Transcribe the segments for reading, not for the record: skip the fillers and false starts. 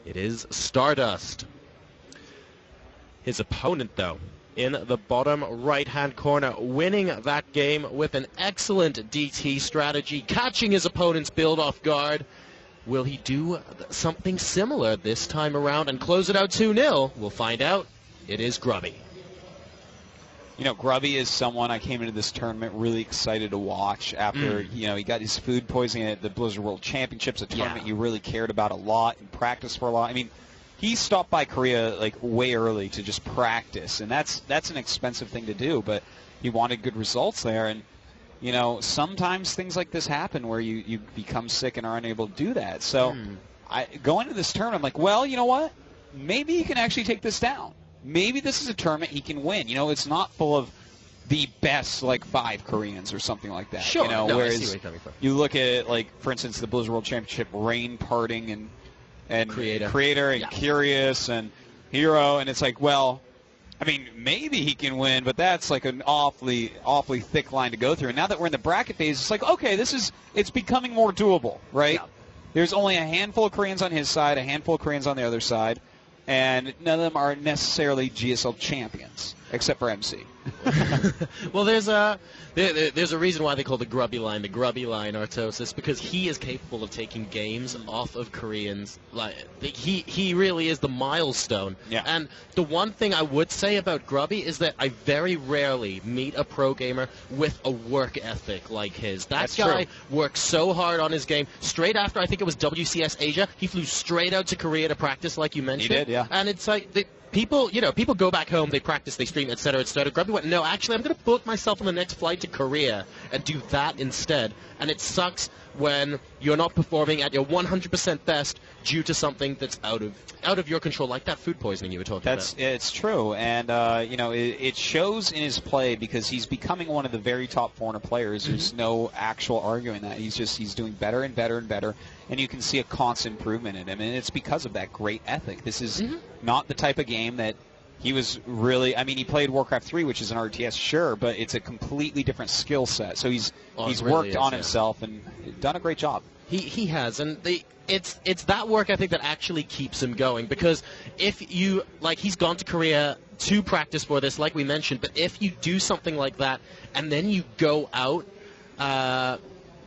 It is StarDust. His opponent, though, in the bottom right-hand corner, winning that game with an excellent DT strategy, catching his opponent's build off guard. Will he do something similar this time around and close it out 2-0? We'll find out. It is Grubby. You know, Grubby is someone I came into this tournament really excited to watch after, you know, he got his food poisoning at the Blizzard World Championships, a tournament you really cared about a lot and practiced for a lot. I mean, he stopped by Korea like way early to just practice, and that's an expensive thing to do, but he wanted good results there. And, you know, sometimes things like this happen where you become sick and are unable to do that. So going into this tournament, I'm like, well, you know what? Maybe he can actually take this down. Maybe this is a tournament he can win. You know, it's not full of the best, like, 5 Koreans or something like that. Sure. You know, no, whereas I see where you're coming from. you look at it, like, for instance, the Blizzard World Championship, Rain Parting and Creator and Curious and Hero, and it's like, well, I mean, maybe he can win, but that's like an awfully thick line to go through. And now that we're in the bracket phase, it's like, okay, it's becoming more doable, right? Yeah. There's only a handful of Koreans on his side, a handful of Koreans on the other side, and none of them are necessarily GSL champions, except for MC. Well, there's a reason why they call the Grubby line Artosis, because he is capable of taking games off of Koreans. Like he really is the milestone. Yeah. And the one thing I would say about Grubby is that I very rarely meet a pro gamer with a work ethic like his. That's guy works so hard on his game. Straight after, I think it was WCS Asia, he flew straight out to Korea to practice, like you mentioned. He did, yeah. And it's like people go back home, they practice, they stream, etc., etc. Grubby went, no, actually, I'm going to book myself on the next flight to Korea and do that instead. And it sucks when you're not performing at your 100% best due to something that's out of your control, like that food poisoning you were talking about. It's true, and you know, it shows in his play because he's becoming one of the very top 400 players. There's no actual arguing that. He's doing better and better and better, and you can see a constant improvement in him, and it's because of that great ethic. This is not the type of game that he was really. I mean, he played Warcraft 3, which is an RTS, sure, but it's a completely different skill set. So he's worked on himself and done a great job. He has, and it's that work ethic that actually keeps him going, because if you, like, he's gone to Korea to practice for this, like we mentioned, but if you do something like that and then you go out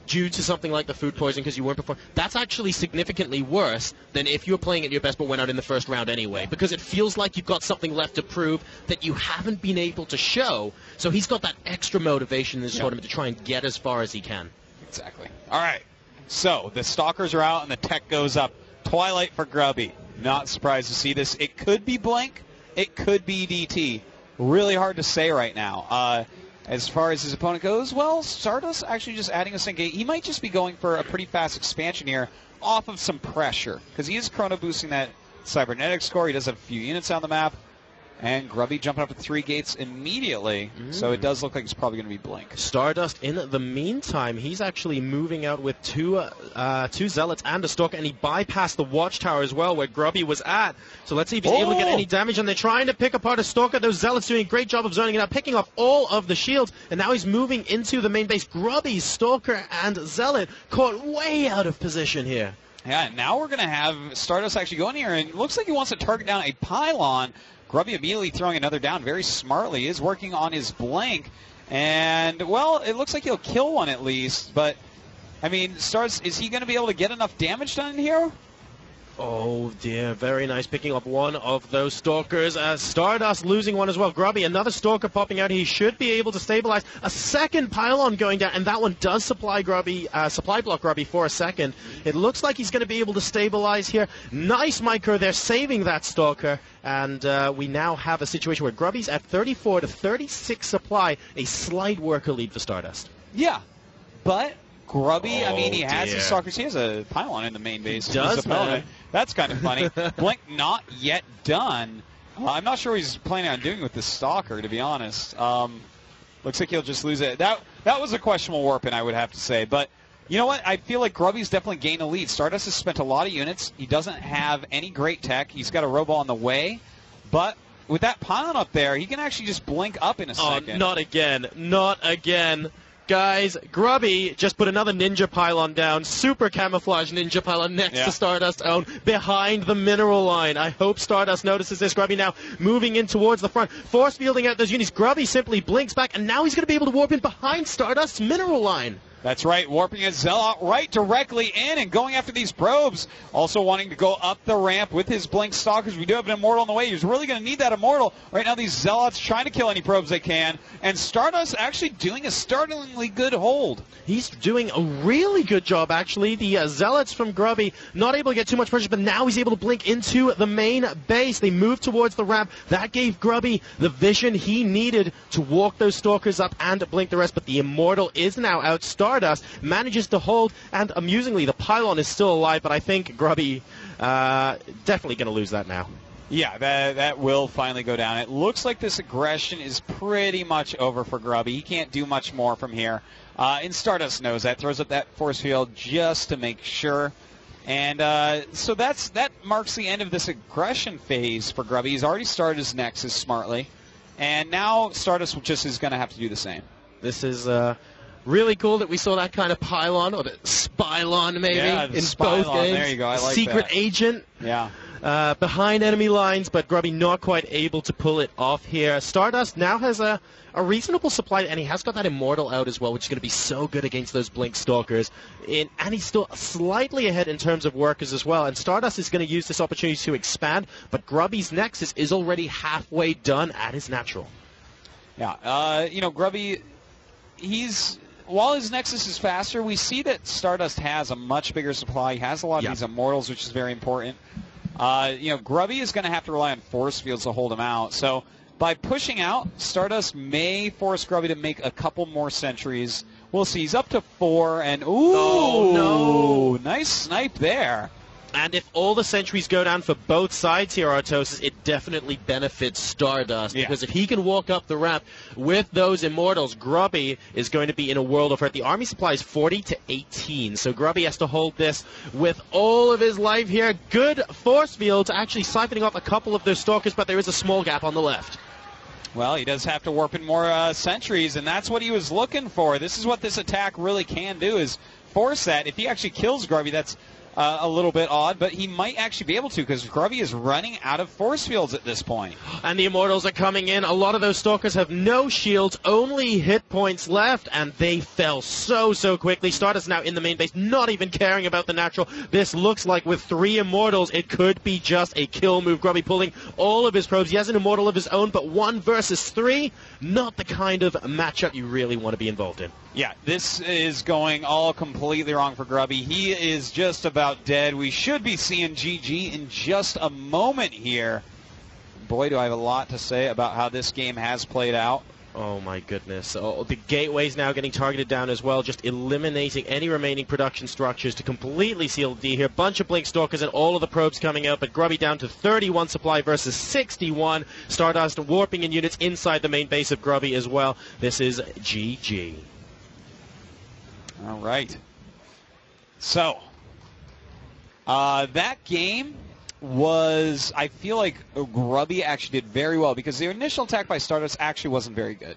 due to something like the food poisoning because you weren't performing, that's actually significantly worse than if you're playing at your best but went out in the first round anyway, because it feels like you've got something left to prove that you haven't been able to show. So he's got that extra motivation in this tournament to try and get as far as he can. Exactly. All right. So the Stalkers are out and the tech goes up. Twilight for Grubby. Not surprised to see this. It could be Blink. It could be DT. Really hard to say right now. As far as his opponent goes, well, StarDust actually just adding a Syncate. He might just be going for a pretty fast expansion here off of some pressure, because he is chrono boosting that cybernetic score. He does have a few units on the map. And Grubby jumping up at 3 gates immediately, so it does look like it's probably going to be Blink. StarDust, in the meantime, he's actually moving out with two Zealots and a Stalker, and he bypassed the Watchtower as well, where Grubby was at. So let's see if he's able to get any damage, and they're trying to pick apart a Stalker. Those Zealots doing a great job of zoning it out, picking off all of the shields, and now he's moving into the main base. Grubby, Stalker, and Zealot caught way out of position here. Yeah, now we're going to have StarDust actually go in here, and it looks like he wants to target down a pylon. Grubby immediately throwing another down very smartly. He is working on his Blink. And, well, it looks like he'll kill one at least. But, I mean, is he going to be able to get enough damage done here? Oh, dear. Very nice picking up one of those Stalkers. StarDust losing one as well. Grubby, another Stalker popping out. He should be able to stabilize. A second pylon going down, and that one does supply block Grubby for a second. It looks like he's going to be able to stabilize here. Nice micro there, saving that Stalker. And we now have a situation where Grubby's at 34 to 36 supply. A slight worker lead for StarDust. Yeah, but Grubby, I mean, he has his Stalkers. He has a pylon in the main base. He does, man. That's kind of funny. Blink not yet done. I'm not sure what he's planning on doing with the Stalker, to be honest. Looks like he'll just lose it. That was a questionable warp-in, I would have to say. But you know what? I feel like Grubby's definitely gained a lead. StarDust has spent a lot of units. He doesn't have any great tech. He's got a Robo on the way. But with that pylon up there, he can actually just blink up in a second. Not again. Not again. Guys, Grubby just put another ninja pylon down, super camouflage ninja pylon next to StarDust's own, behind the mineral line. I hope StarDust notices this. Grubby now moving in towards the front, force fielding out those units. Grubby simply blinks back, and now he's going to be able to warp in behind StarDust's mineral line. That's right, warping his Zealot right directly in and going after these probes. Also wanting to go up the ramp with his Blink Stalkers. We do have an Immortal on the way. He's really going to need that Immortal. Right now these Zealots trying to kill any probes they can. And StarDust actually doing a startlingly good hold. He's doing a really good job, actually. The Zealots from Grubby not able to get too much pressure, but now he's able to blink into the main base. They move towards the ramp. That gave Grubby the vision he needed to walk those Stalkers up and blink the rest. But the Immortal is now out. StarDust manages to hold, and amusingly, the pylon is still alive, but I think Grubby definitely going to lose that now. Yeah, that will finally go down. It looks like this aggression is pretty much over for Grubby. He can't do much more from here. And StarDust knows that. Throws up that force field just to make sure. And so that marks the end of this aggression phase for Grubby. He's already started his Nexus smartly. And now StarDust just is going to have to do the same. This is really cool that we saw that kind of pylon, or the spylon maybe, in both games. There you go. I like Secret that. agent. Yeah. Behind enemy lines, but Grubby not quite able to pull it off here. StarDust now has a reasonable supply, and he has got that Immortal out as well, which is going to be so good against those Blink Stalkers. And he's still slightly ahead in terms of workers as well, and StarDust is going to use this opportunity to expand, but Grubby's Nexus is already halfway done at his natural. Yeah, Grubby, while his Nexus is faster, we see that StarDust has a much bigger supply. He has a lot of these Immortals, which is very important. Grubby is going to have to rely on force fields to hold him out. So by pushing out, StarDust may force Grubby to make a couple more sentries. We'll see. He's up to 4, and nice snipe there. And if all the sentries go down for both sides here, Artosis, it definitely benefits StarDust. Yeah. Because if he can walk up the ramp with those Immortals, Grubby is going to be in a world of hurt. The army supply is 40 to 18, so Grubby has to hold this with all of his life here. Good force fields, actually siphoning off a couple of those Stalkers, but there is a small gap on the left. Well, he does have to warp in more sentries, and that's what he was looking for. This is what this attack really can do, is force that. If he actually kills Grubby, that's a little bit odd, but he might actually be able to, because Grubby is running out of force fields at this point. And the Immortals are coming in. A lot of those Stalkers have no shields, only hit points left, and they fell so quickly. StarDust now in the main base, not even caring about the natural. This looks like with 3 Immortals, it could be just a kill move. Grubby pulling all of his probes. He has an Immortal of his own, but 1 versus 3, not the kind of matchup you really want to be involved in. Yeah, this is going all completely wrong for Grubby. He is just about dead. We should be seeing GG in just a moment here. Boy, do I have a lot to say about how this game has played out. Oh my goodness. Oh, the gateway's now getting targeted down as well, just eliminating any remaining production structures to completely seal the D here. Bunch of Blink Stalkers and all of the probes coming out, but Grubby down to 31 supply versus 61. StarDust warping in units inside the main base of Grubby as well. This is GG. All right. So, that game was, I feel like Grubby actually did very well, because the initial attack by StarDust actually wasn't very good.